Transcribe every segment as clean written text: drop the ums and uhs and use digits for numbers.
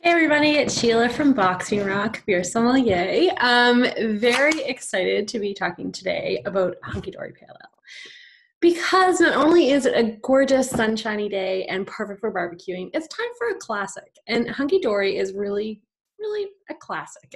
Hey everybody, it's Sheila from Boxing Rock Beer Sommelier. Very excited to be talking today about Hunky Dory Pale Ale. Because not only is it a gorgeous sunshiny day and perfect for barbecuing, it's time for a classic. And Hunky Dory is really, really a classic.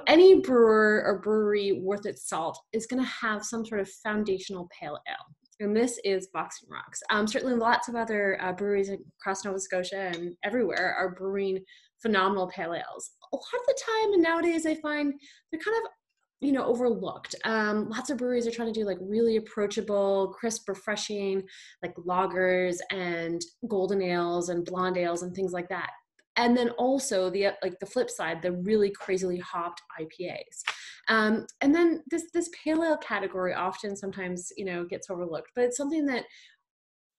Any brewer or brewery worth its salt is going to have some sort of foundational pale ale. And this is Boxing Rocks. Certainly lots of other breweries across Nova Scotia and everywhere are brewing phenomenal pale ales. A lot of the time, and nowadays I find they're kind of overlooked. Lots of breweries are trying to do like really approachable, crisp, refreshing, like lagers and golden ales and blonde ales and things like that. And then also the flip side, the really crazily hopped IPAs. And then this pale ale category often sometimes gets overlooked, but it's something that,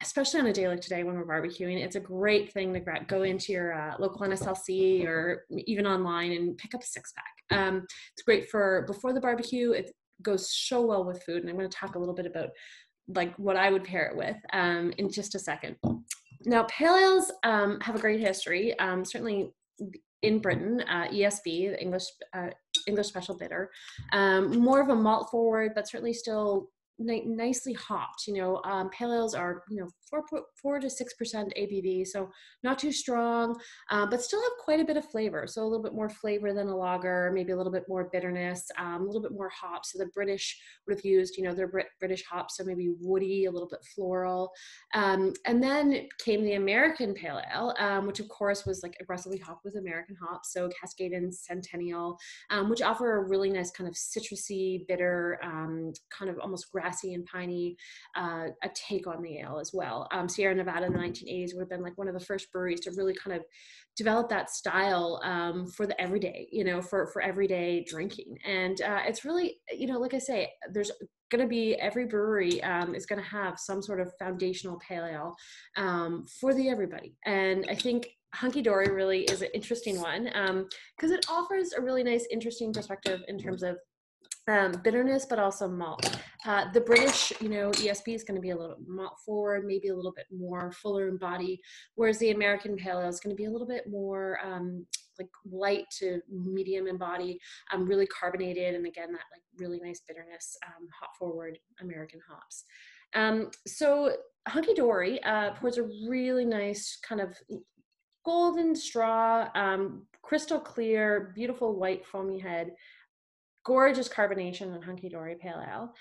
especially on a day like today when we're barbecuing, it's a great thing to go into your local NSLC or even online and pick up a six-pack. It's great for before the barbecue. It goes so well with food, and I'm going to talk a little bit about like what I would pair it with in just a second. Now, pale ales have a great history. Certainly in Britain, ESB, the English Special Bitter, more of a malt forward, but certainly still nicely hopped. Pale ales are 4 to 6% ABV, so not too strong, but still have quite a bit of flavor. So a little bit more flavor than a lager, maybe a little bit more bitterness, a little bit more hops. So the British would have used their British hops, so maybe woody, a little bit floral, and then came the American pale ale, which of course was like aggressively hopped with American hops, so Cascade and Centennial, which offer a really nice kind of citrusy, bitter, kind of almost grassy and piney a take on the ale as well. Sierra Nevada in the 1980s would have been like one of the first breweries to really kind of develop that style for the everyday, for everyday drinking. And it's really, like I say, there's going to be every brewery is going to have some sort of foundational pale ale for the everybody. And I think Hunky Dory really is an interesting one because it offers a really nice, interesting perspective in terms of bitterness, but also malt. The British, ESB is going to be a little bit malt forward, maybe a little bit more fuller in body, whereas the American pale ale is going to be a little bit more like light to medium in body, really carbonated, and again that like really nice bitterness, hop forward American hops. So Hunky Dory pours a really nice kind of golden straw, crystal clear, beautiful white foamy head, gorgeous carbonation on Hunky Dory Pale Ale.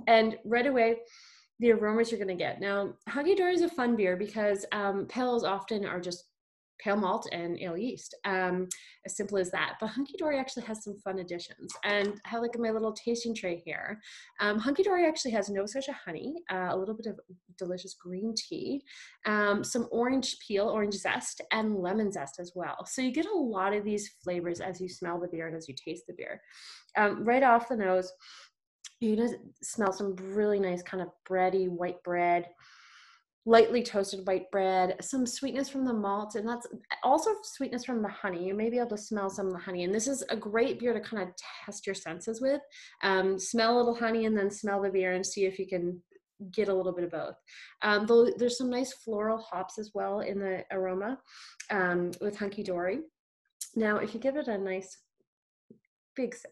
And right away, the aromas you're going to get. Now, Hunky Dory is a fun beer because pale ales often are just pale malt and ale yeast, as simple as that. But Hunky Dory actually has some fun additions. And I have like my little tasting tray here. Hunky Dory actually has Nova Scotia honey, a little bit of delicious green tea, some orange peel, orange zest, and lemon zest as well. So you get a lot of these flavors as you smell the beer and as you taste the beer. Right off the nose, you're going to smell some really nice kind of bready white bread, lightly toasted white bread, some sweetness from the malt, and that's also sweetness from the honey. You may be able to smell some of the honey, and this is a great beer to kind of test your senses with. Smell a little honey and then smell the beer and see if you can get a little bit of both. Though there's some nice floral hops as well in the aroma with Hunky Dory. Now, if you give it a nice big sip,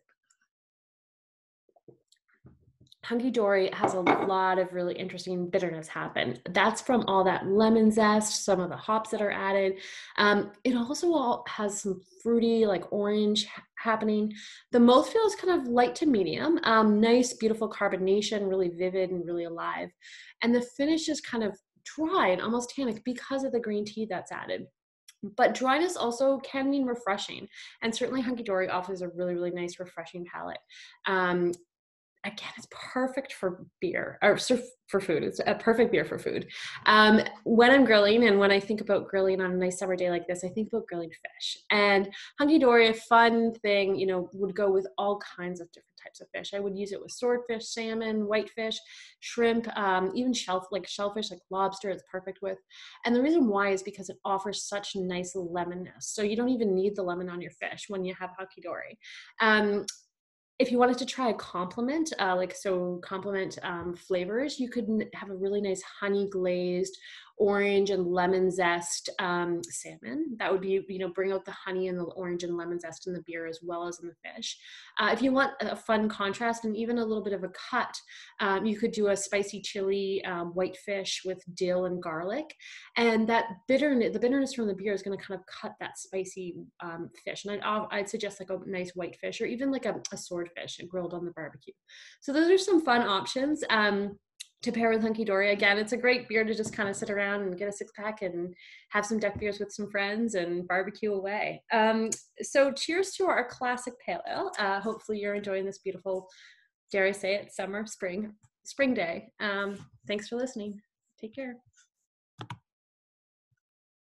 Hunky Dory has a lot of really interesting bitterness happen. That's from all that lemon zest, some of the hops that are added. It also all has some fruity, like orange happening. The mouthfeel is kind of light to medium, nice, beautiful carbonation, really vivid and really alive. And the finish is kind of dry and almost tannic because of the green tea that's added. But dryness also can mean refreshing. And certainly Hunky Dory offers a really, really nice, refreshing palate. Again, it's perfect for beer or for food. It's a perfect beer for food. When I'm grilling and when I think about grilling on a nice summer day like this, I think about grilling fish. And Hunky Dory, a fun thing, would go with all kinds of different types of fish. I would use it with swordfish, salmon, whitefish, shrimp, even shellfish, like lobster, it's perfect with. And the reason why is because it offers such nice lemonness. So you don't even need the lemon on your fish when you have Hunky Dory. If you wanted to try a complement, complement flavors, you could have a really nice honey glazed orange and lemon zest salmon. That would be, bring out the honey and the orange and lemon zest in the beer as well as in the fish. If you want a fun contrast and even a little bit of a cut, you could do a spicy chili whitefish with dill and garlic. And that the bitterness from the beer is going to kind of cut that spicy fish. And I'd suggest like a nice whitefish or even like a swordfish grilled on the barbecue. So those are some fun options to pair with Hunky Dory. Again, it's a great beer to just kind of sit around and get a 6-pack and have some deck beers with some friends and barbecue away. So cheers to our classic pale ale. Hopefully you're enjoying this beautiful, dare I say it, spring day. Thanks for listening. Take care.